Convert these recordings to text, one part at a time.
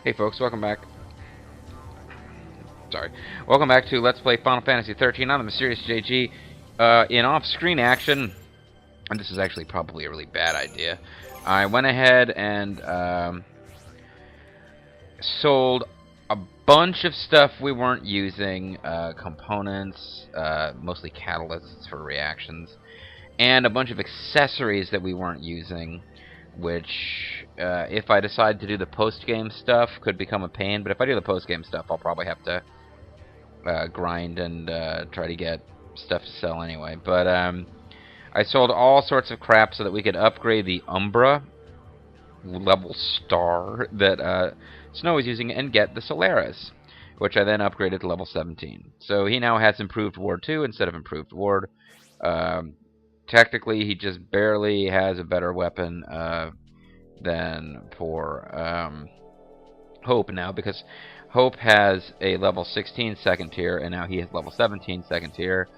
Hey folks, welcome back. Sorry. Welcome back to Let's Play Final Fantasy XIII. I'm the Mysterious JG. In off-screen action, and this is actually probably a really bad idea, I went ahead and sold a bunch of stuff we weren't using, components, mostly catalysts for reactions, and a bunch of accessories that we weren't using, which, if I decide to do the post-game stuff, could become a pain. But if I do the post-game stuff, I'll probably have to grind and try to get stuff to sell anyway. But I sold all sorts of crap so that we could upgrade the Umbra level star that Snow is using and get the Solaris, which I then upgraded to level 17. So he now has Improved Ward 2 instead of Improved Ward. Technically, he just barely has a better weapon than for Hope now, because Hope has a level 16 second tier, and now he has level 17 second tier,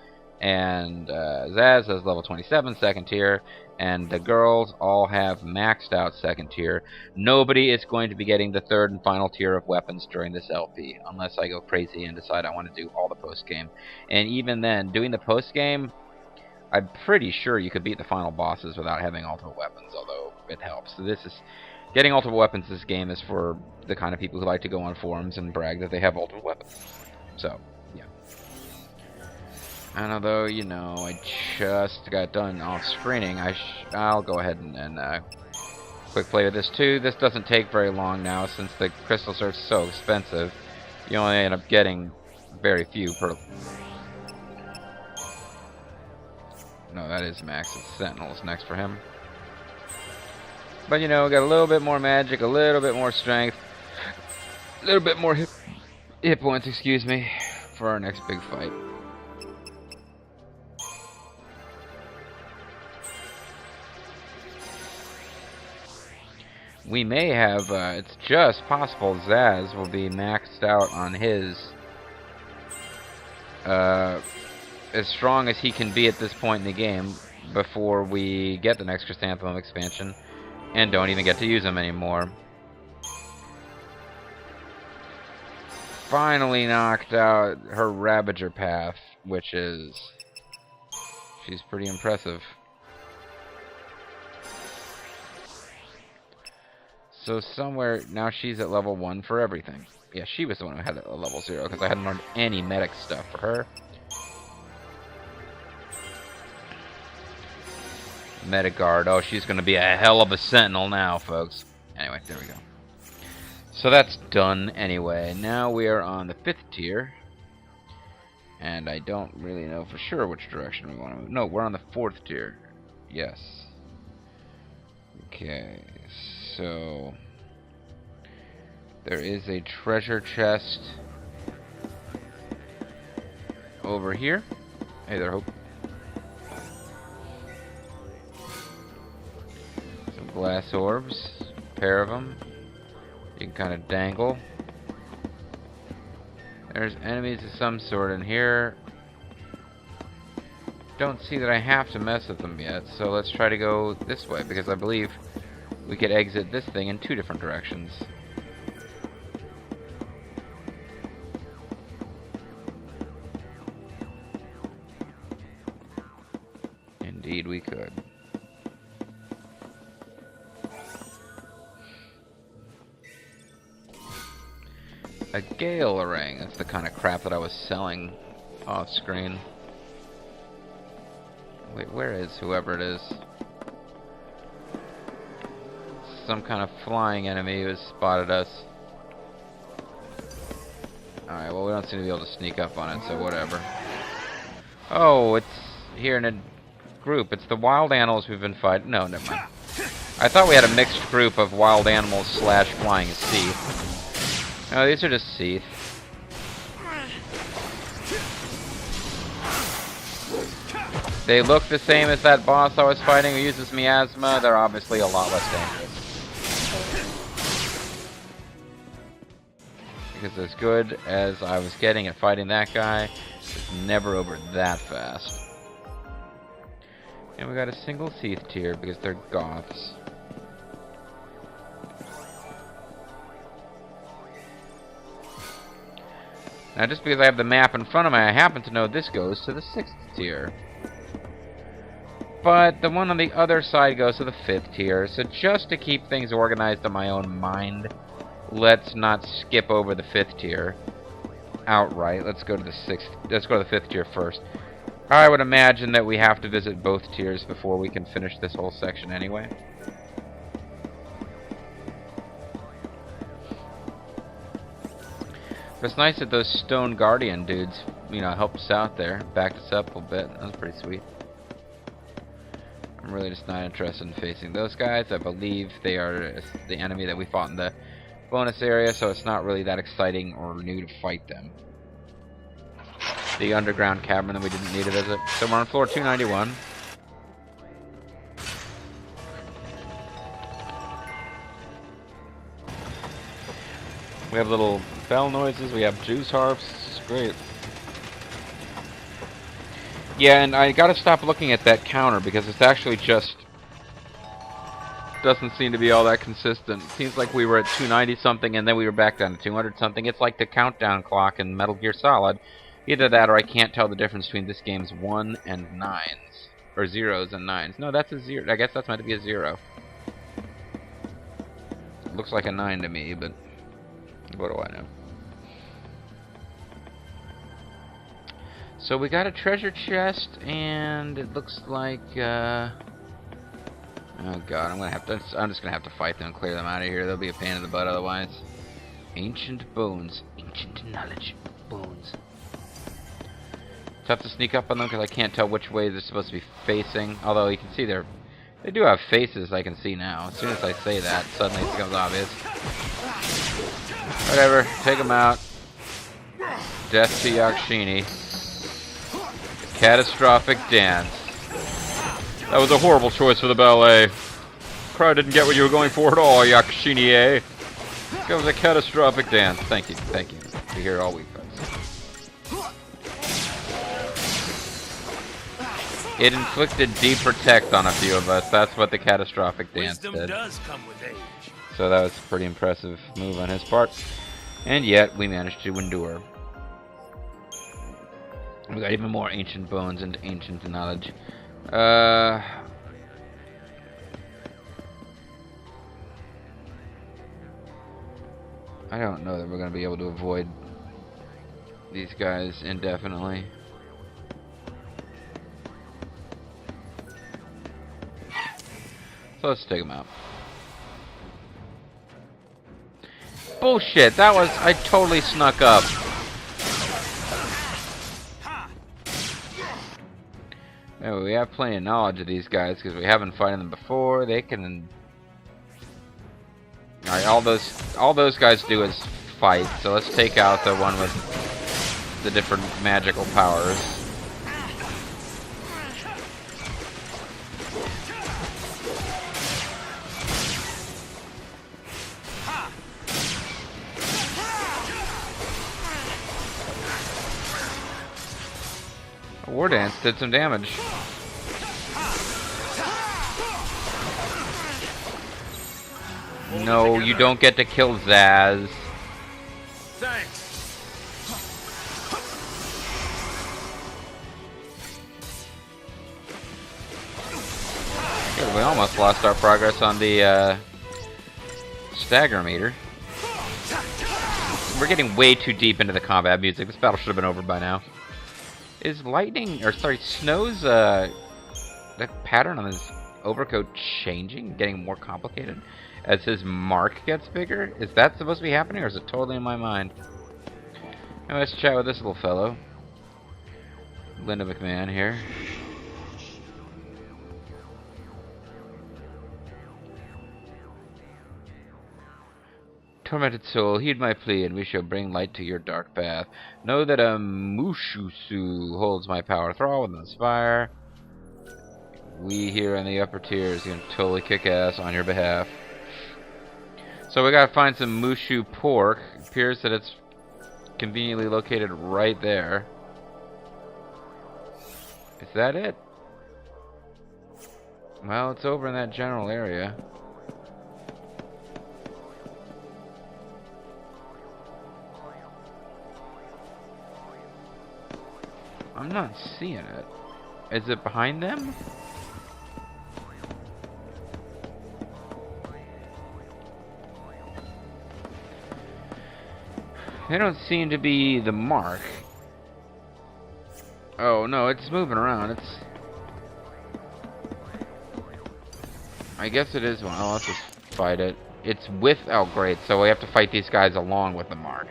and Zaz has level 27 second tier, and the girls all have maxed out second tier. Nobody is going to be getting the third and final tier of weapons during this LP, unless I go crazy and decide I want to do all the post-game. And even then, doing the post-game, I'm pretty sure you could beat the final bosses without having ultimate weapons, although it helps. So this is getting ultimate weapons. This game is for the kind of people who like to go on forums and brag that they have ultimate weapons. So, yeah. And although, you know, I just got done off-screening, I'll go ahead and quick play with this too. This doesn't take very long now, since the crystals are so expensive. You only end up getting very few per... No, that is Max. It's Sentinel's next for him. But, you know, got a little bit more magic, a little bit more strength, a little bit more hit points, excuse me, for our next big fight. We may have, it's just possible Zaz will be maxed out on his, as strong as he can be at this point in the game before we get the next Chrysanthemum expansion and don't even get to use him anymore. Finally knocked out her Ravager path, which is... she's pretty impressive. So somewhere... now she's at level 1 for everything. Yeah, she was the one who had a level 0, because I hadn't learned any medic stuff for her. Metagard. Oh, she's going to be a hell of a sentinel now, folks. Anyway, there we go. So that's done anyway. Now we are on the 5th tier. And I don't really know for sure which direction we want to move. No, we're on the 4th tier. Yes. Okay, so... there is a treasure chest over here. Hey there, Hope. Glass orbs, a pair of them. You can kind of dangle. There's enemies of some sort in here. Don't see that I have to mess with them yet, so let's try to go this way, because I believe we could exit this thing in 2 different directions. Indeed we could. A Gale ring. That's the kind of crap that I was selling off screen. Wait, where is whoever it is? Some kind of flying enemy who has spotted us. Alright, well, we don't seem to be able to sneak up on it, so whatever. Oh, it's here in a group. It's the wild animals we've been fighting. No, never mind. I thought we had a mixed group of wild animals slash flying Seath. No, these are just Seath. They look the same as that boss I was fighting who uses miasma. They're obviously a lot less dangerous. Because as good as I was getting at fighting that guy, it's never over that fast. And we got a single Seath tier because they're goths. Now, just because I have the map in front of me, I happen to know this goes to the 6th tier. But the one on the other side goes to the 5th tier. So just to keep things organized in my own mind, let's not skip over the 5th tier outright. Let's go to the 6th. Let's go to the 5th tier first. I would imagine that we have to visit both tiers before we can finish this whole section anyway. It's nice that those Stone Guardian dudes, you know, helped us out there, backed us up a little bit. That was pretty sweet. I'm really just not interested in facing those guys. I believe they are the enemy that we fought in the bonus area, so it's not really that exciting or new to fight them. The underground cavern that we didn't need to visit. So we're on floor 291. We have little bell noises, we have juice harps, it's great. Yeah, and I gotta stop looking at that counter because it's actually just doesn't seem to be all that consistent. It seems like we were at 290 something and then we were back down to 200 something. It's like the countdown clock in Metal Gear Solid. Either that or I can't tell the difference between this game's 1 and 9s. Or 0s and 9s. No, that's a 0. I guess that's meant to be a 0. It looks like a 9 to me, but what do I know? So we got a treasure chest, and it looks like, oh god, I'm just gonna have to fight them and clear them out of here. They'll be a pain in the butt otherwise. Ancient bones. Ancient knowledge. Bones. Tough to sneak up on them because I can't tell which way they're supposed to be facing. Although you can see they do have faces I can see now. As soon as I say that, suddenly it becomes obvious. Whatever, take them out. Death to XIII. Catastrophic dance. That was a horrible choice for the ballet. Probably didn't get what you were going for at all, XIII. That was a catastrophic dance. Thank you, thank you. Be here all week, folks. It inflicted deep protect on a few of us. That's what the catastrophic dance did. Does come with age. So that was a pretty impressive move on his part. And yet, we managed to endure. We got even more ancient bones and ancient knowledge. I don't know that we're going to be able to avoid these guys indefinitely. So let's take them out. Bullshit, that was... I totally snuck up. Anyway, we have plenty of knowledge of these guys because we haven't fighting them before. They can... Alright, all those guys do is fight. So let's take out the one with the different magical powers. War Dance did some damage. No, you don't get to kill Zaz. Thanks. Good, we almost lost our progress on the stagger meter. We're getting way too deep into the combat music. This battle should have been over by now. Is lightning, or sorry, Snow's, the pattern on his overcoat changing, getting more complicated as his mark gets bigger? Is that supposed to be happening, or is it totally in my mind? Now let's chat with this little fellow. Linda McMahon here. Tormented soul, heed my plea, and we shall bring light to your dark path. Know that a Mushusu holds my power. Thrall with an spire. We here in the upper tiers are gonna totally kick ass on your behalf. So we gotta find some Mushu pork. It appears that it's conveniently located right there. Is that it? Well, it's over in that general area. I'm not seeing it. Is it behind them? They don't seem to be the mark. Oh no, it's moving around. It's... I guess it is one. Oh, let's just fight it. It's with... Oh, great. So we have to fight these guys along with the mark.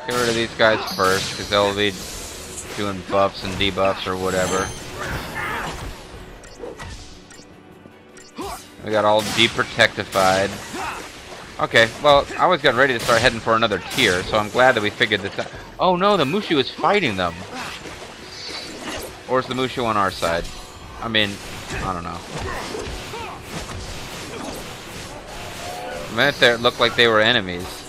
Get rid of these guys first, because they'll be doing buffs and debuffs or whatever. We got all deprotectified. Okay, well, I was getting ready to start heading for another tier, so I'm glad that we figured this out. Oh no, the Mushu is fighting them! Or is the Mushu on our side? I mean, I don't know. A minute there, it looked like they were enemies.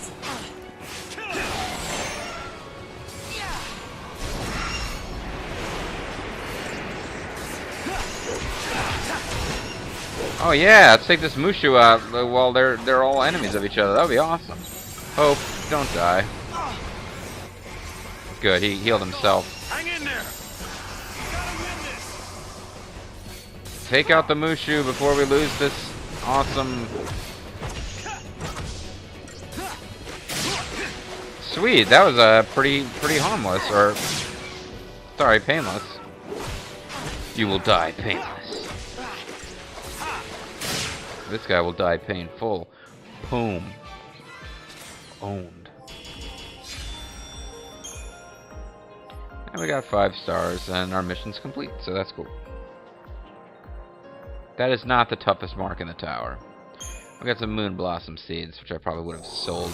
Oh yeah, let's take this Mushu out while they're all enemies of each other. That would be awesome. Hope, don't die. Good, he healed himself. Hang in there. Take out the Mushu before we lose this awesome... Sweet, that was pretty harmless, or... Sorry, painless. You will die painless. This guy will die painful. Boom. Owned. And we got 5 stars, and our mission's complete, so that's cool. That is not the toughest mark in the tower. We got some Moon Blossom seeds, which I probably would have sold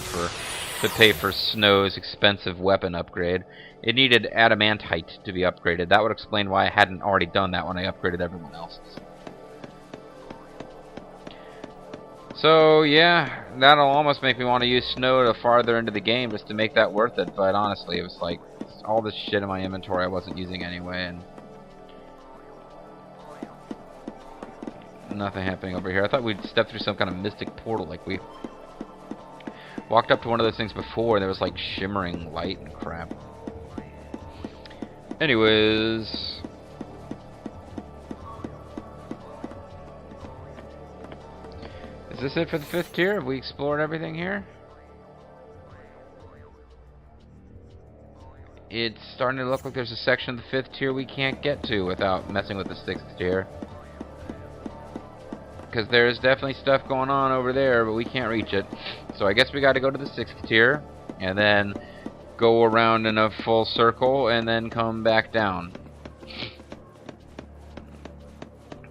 to pay for Snow's expensive weapon upgrade. It needed adamantite to be upgraded. That would explain why I hadn't already done that when I upgraded everyone else's. So, yeah, that'll almost make me want to use Snow to farther into the game just to make that worth it, but honestly, it was like, all this shit in my inventory I wasn't using anyway, and... Nothing happening over here. I thought we'd step through some kind of mystic portal, like we... walked up to one of those things before, and there was like shimmering light and crap. Anyways... Is this it for the 5th tier? Have we explored everything here? It's starting to look like there's a section of the 5th tier we can't get to without messing with the 6th tier. Because there's definitely stuff going on over there, but we can't reach it. So I guess we got to go to the 6th tier, and then go around in a full circle, and then come back down.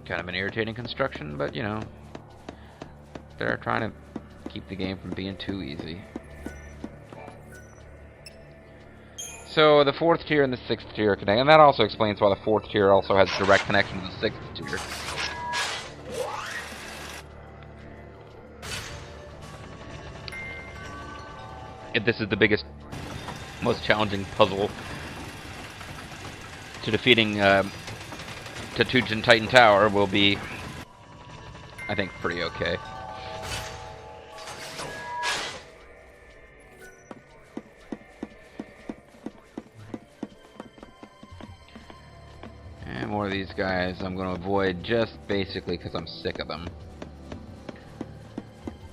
Kind of an irritating construction, but you know. They're trying to keep the game from being too easy. So the 4th tier and the 6th tier connect, and that also explains why the 4th tier also has direct connection to the 6th tier. If this is the biggest, most challenging puzzle to defeating Tetujin Titan Tower, will be, I think, pretty okay. And more of these guys I'm going to avoid just basically because I'm sick of them.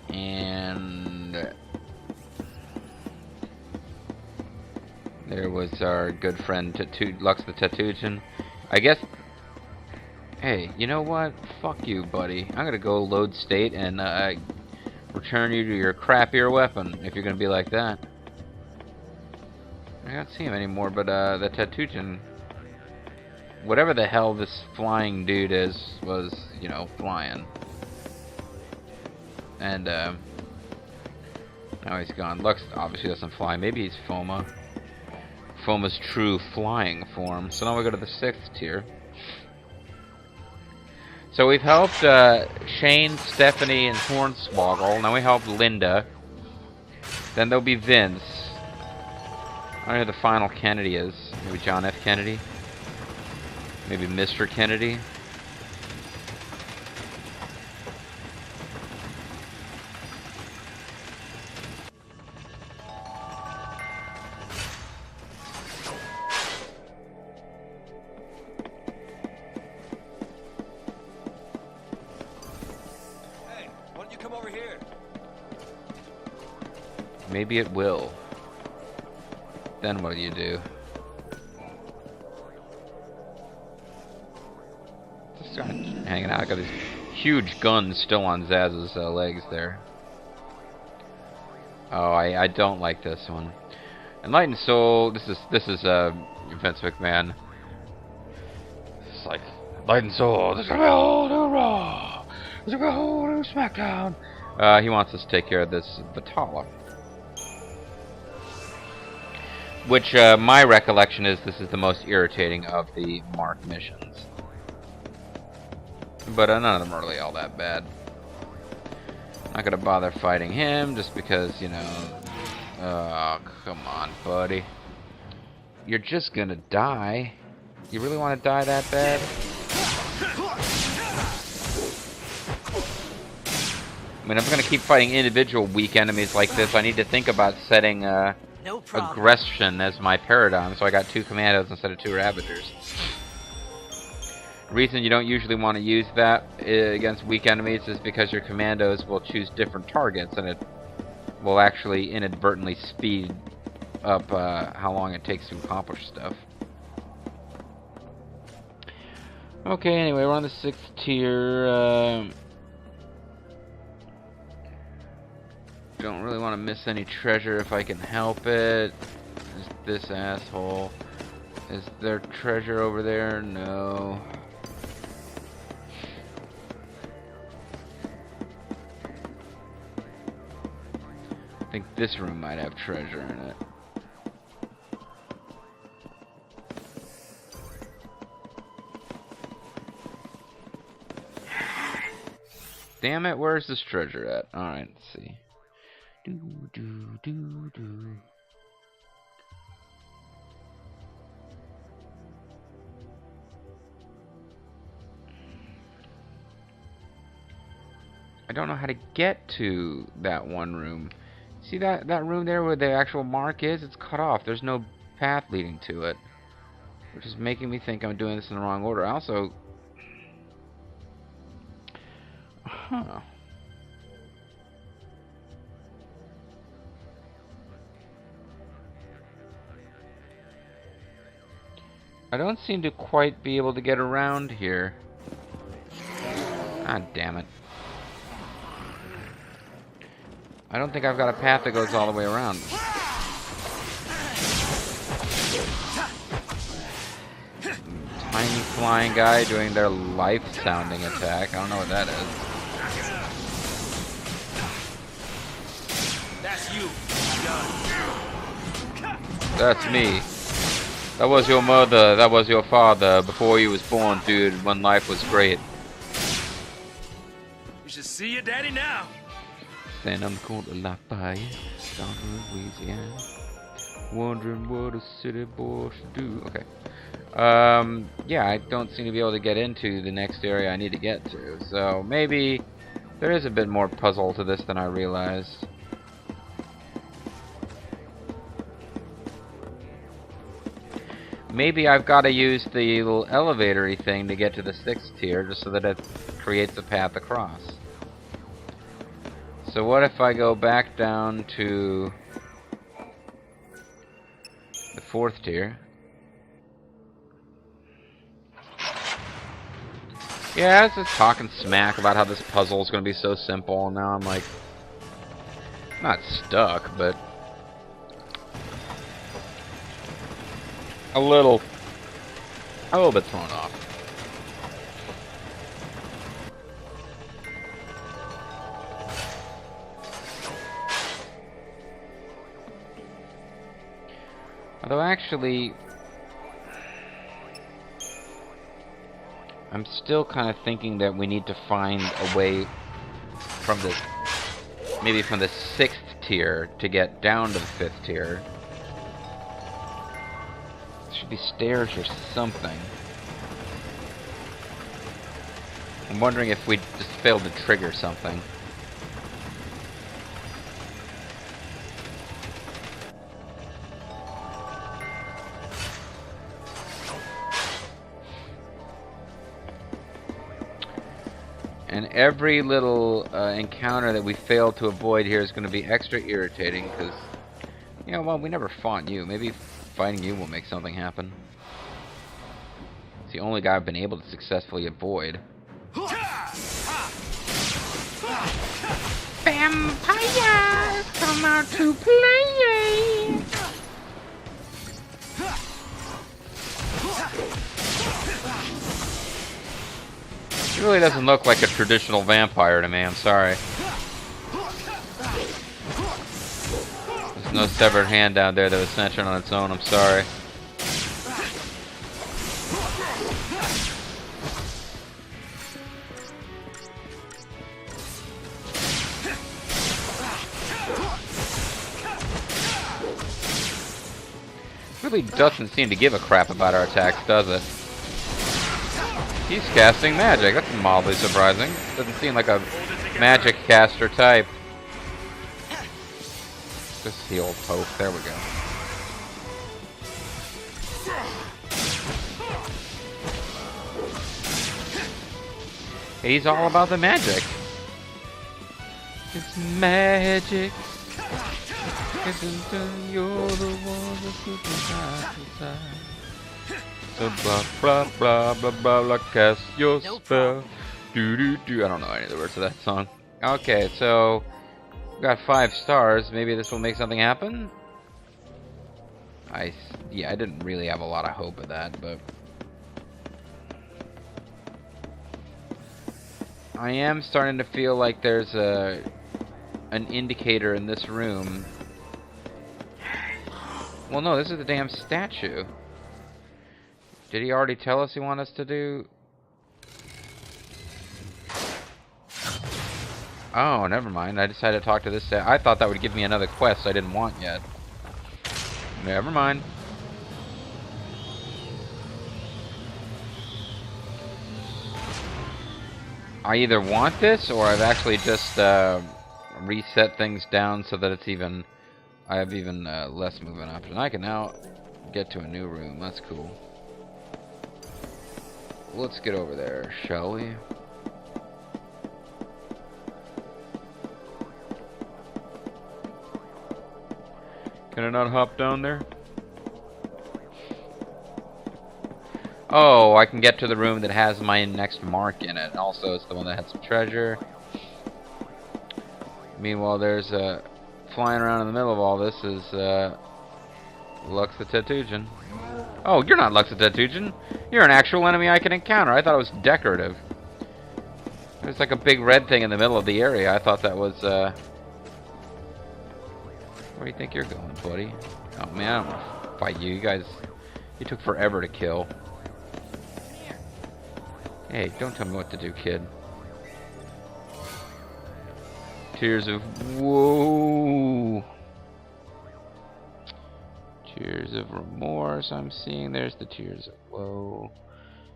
And there was our good friend Lux the Tetujin. I guess... Hey, you know what? Fuck you, buddy. I'm going to go load state and return you to your crappier weapon if you're going to be like that. I don't see him anymore, but the Tetujin... Whatever the hell this flying dude is, was, you know, flying. And, now he's gone. Lux obviously doesn't fly. Maybe he's Foma. Foma's true flying form. So now we go to the 6th tier. So we've helped Shane, Stephanie, and Hornswoggle. Now we helped Linda. Then there'll be Vince. I don't know who the final Kennedy is. Maybe John F. Kennedy? Maybe Mr. Kennedy? Maybe it will. Then what do you do? Just kind of hanging out. I got these huge guns still on Zaz's legs there. Oh, I don't like this one. Enlightened Soul. This is Vince McMahon. It's like Enlightened Soul. This is gonna be a whole new Raw. This is gonna be a whole new SmackDown. He wants us to take care of this Batala. Which, my recollection is this is the most irritating of the Mark missions. But none of them are really all that bad. I'm not gonna bother fighting him just because, you know... Oh, come on, buddy. You're just gonna die. You really want to die that bad? I mean, if I'm gonna keep fighting individual weak enemies like this, I need to think about setting, No problem. aggression as my paradigm, so I got 2 commandos instead of 2 ravagers. The reason you don't usually want to use that against weak enemies is because your commandos will choose different targets, and it will actually inadvertently speed up how long it takes to accomplish stuff. Okay, anyway, we're on the 6th tier. Don't really want to miss any treasure if I can help it. Is this asshole? Is there treasure over there? No. I think this room might have treasure in it. Damn it, where's this treasure at? Alright, let's see. I don't know how to get to that one room. See that room there where the actual mark is? It's cut off. There's no path leading to it. Which is making me think I'm doing this in the wrong order. Also... Huh. I don't seem to quite be able to get around here. Ah, damn it. I don't think I've got a path that goes all the way around. Tiny flying guy doing their life-sounding attack. I don't know what that is. That's you. That's me. That was your mother, that was your father, before you was born, dude, when life was great. You should see your daddy now. Saying I'm going to Lafayette, down in Louisiana. Wondering what a city boy should do. Okay. Yeah, I don't seem to be able to get into the next area I need to get to. So, maybe there is a bit more puzzle to this than I realized. Maybe I've got to use the little elevator-y thing to get to the 6th tier, just so that it creates a path across. So what if I go back down to the 4th tier? Yeah, I was just talking smack about how this puzzle is going to be so simple, and now I'm like, not stuck, but a little bit thrown off. Although actually, I'm still kind of thinking that we need to find a way from this, maybe from the 6th tier to get down to the 5th tier. Should be stairs or something. I'm wondering if we just failed to trigger something. And every little encounter that we fail to avoid here is going to be extra irritating because, you know, well, we never fought you. Maybe fighting you will make something happen. It's the only guy I've been able to successfully avoid. Vampires come out to play. He really doesn't look like a traditional vampire to me, I'm sorry. There's no severed hand down there that was sentient on its own, I'm sorry. Really doesn't seem to give a crap about our attacks, does it? He's casting magic. That's mildly surprising. Doesn't seem like a magic caster type. Just heal Hope. There we go. He's all about the magic. It's magic. You're the one that's inside. So blah blah blah blah blah blah, cast your spell. Do do do. I don't know any of the words of that song. Okay, so we got 5 stars. Maybe this will make something happen. Yeah, I didn't really have a lot of hope of that, but I am starting to feel like there's an indicator in this room. Well, no, this is the damn statue. Did he already tell us he wanted us to do? Oh, never mind. I decided to talk to this. I thought that would give me another quest I didn't want yet. Never mind. I either want this or I've actually just reset things down so that it's even. I have even less movement option. I can now get to a new room. That's cool. Let's get over there, shall we? Can I not hop down there? Oh, I can get to the room that has my next mark in it. Also, it's the one that had some treasure. Meanwhile, there's flying around in the middle of all this is Lux the Tetujin. Oh, you're not Lux the Tetujin. You're an actual enemy I can encounter. I thought it was decorative. There's like a big red thing in the middle of the area. I thought that was, where do you think you're going, buddy? Oh, man, I don't want to fight you. You guys, you took forever to kill. Hey, don't tell me what to do, kid. Tears of woe. Tears of remorse I'm seeing. There's the tears of woe.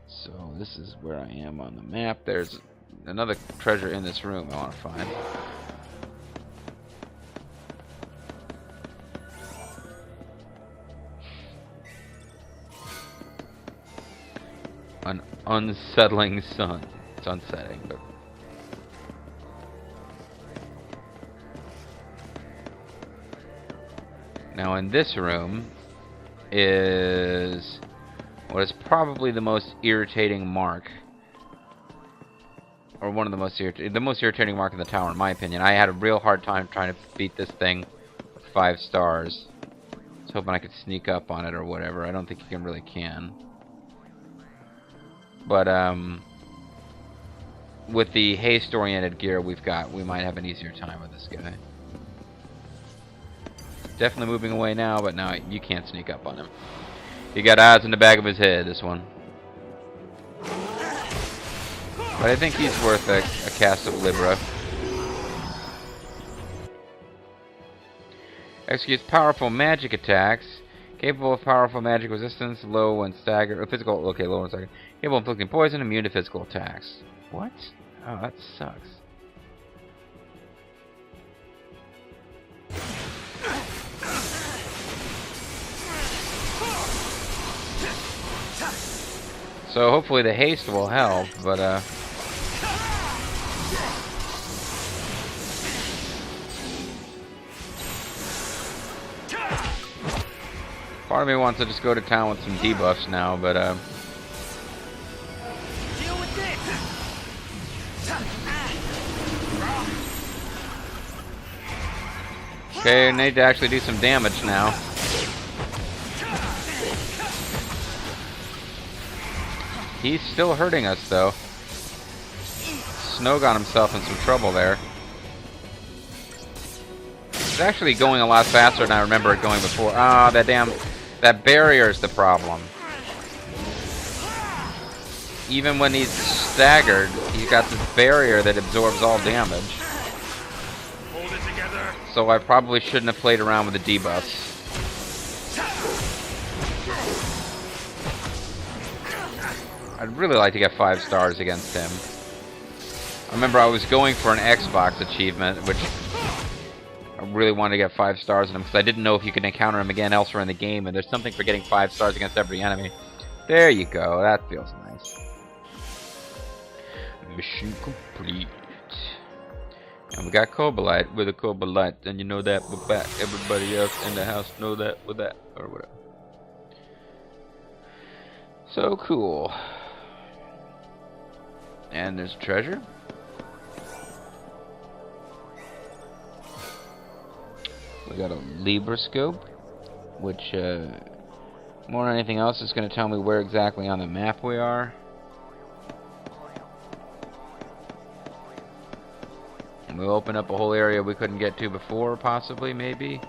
So this is where I am on the map. There's another treasure in this room I want to find. An unsettling sun. It's unsettling, but now in this room is what is probably the most irritating mark, or one of the most irritating mark in the tower, in my opinion. I had a real hard time trying to beat this thing with 5 stars. I was hoping I could sneak up on it or whatever. I don't think you really can. But with the haste-oriented gear we've got, we might have an easier time with this guy. Definitely moving away now, but now you can't sneak up on him. He got eyes in the back of his head, this one. But I think he's worth a cast of Libra. Executes powerful magic attacks. Capable of powerful magic resistance, low and stagger. Physical, okay, low and stagger. Capable of inflicting poison, immune to physical attacks. What? Oh, that sucks. So hopefully the haste will help, but Part of me wants to just go to town with some debuffs now, but Deal with this. okay, I need to actually do some damage now. He's still hurting us, though. Snow got himself in some trouble there. It's actually going a lot faster than I remember it going before. Ah, that barrier is the problem. Even when he's staggered, he's got this barrier that absorbs all damage. Hold it together. So I probably shouldn't have played around with the debuffs. I'd really like to get 5 stars against him. I remember I was going for an Xbox achievement, which I really wanted to get 5 stars on him because I didn't know if you could encounter him again elsewhere in the game, and there's something for getting 5 stars against every enemy. There you go, that feels nice. Mission complete. And we got Cobalite with a Cobalite, and you know that we're back. Everybody else in the house know that with that, or whatever. So cool. And there's treasure. We got a Libra scope, which more than anything else is going to tell me where exactly on the map we are. And we'll open up a whole area we couldn't get to before, possibly, maybe.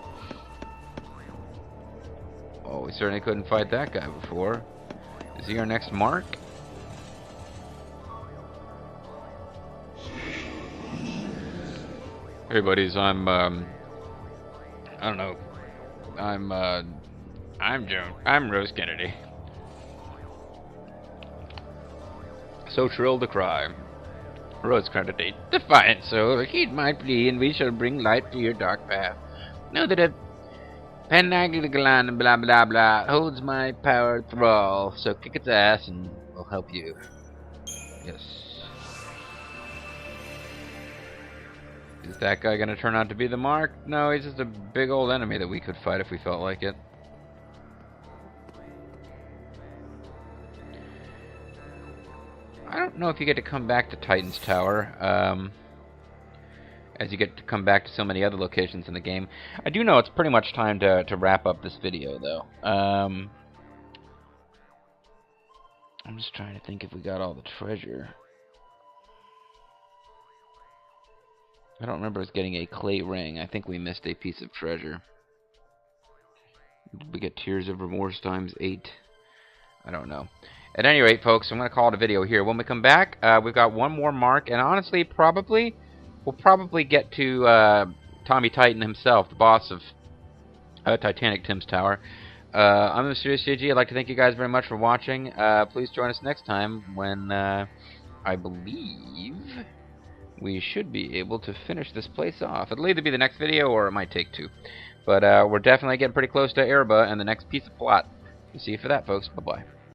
Oh, we certainly couldn't fight that guy before. Is he our next mark? Hey buddies, I'm I don't know. I'm Joan. I'm Rose Kennedy. So shrill to cry. Rose Kennedy, defiant soul, heed my plea, and we shall bring light to your dark path. Know that a Penaglagan blah blah blah holds my power thrall, so kick its ass and we'll help you. Yes. Is that guy gonna turn out to be the mark? No, he's just a big old enemy that we could fight if we felt like it. I don't know if you get to come back to Titan's Tower, as you get to come back to so many other locations in the game. I do know it's pretty much time to wrap up this video, though. I'm just trying to think if we got all the treasure. I don't remember us getting a clay ring. I think we missed a piece of treasure. Did we get Tears of Remorse times 8? I don't know. At any rate, folks, I'm going to call it a video here. When we come back, we've got one more mark, and honestly, we'll probably get to Tommy Titan himself, the boss of Titanic Tim's Tower. I'm Mysterious JG. I'd like to thank you guys very much for watching. Please join us next time when I believe we should be able to finish this place off. It'll either be the next video or it might take 2. But we're definitely getting pretty close to Erba and the next piece of plot. See you for that, folks. Bye-bye.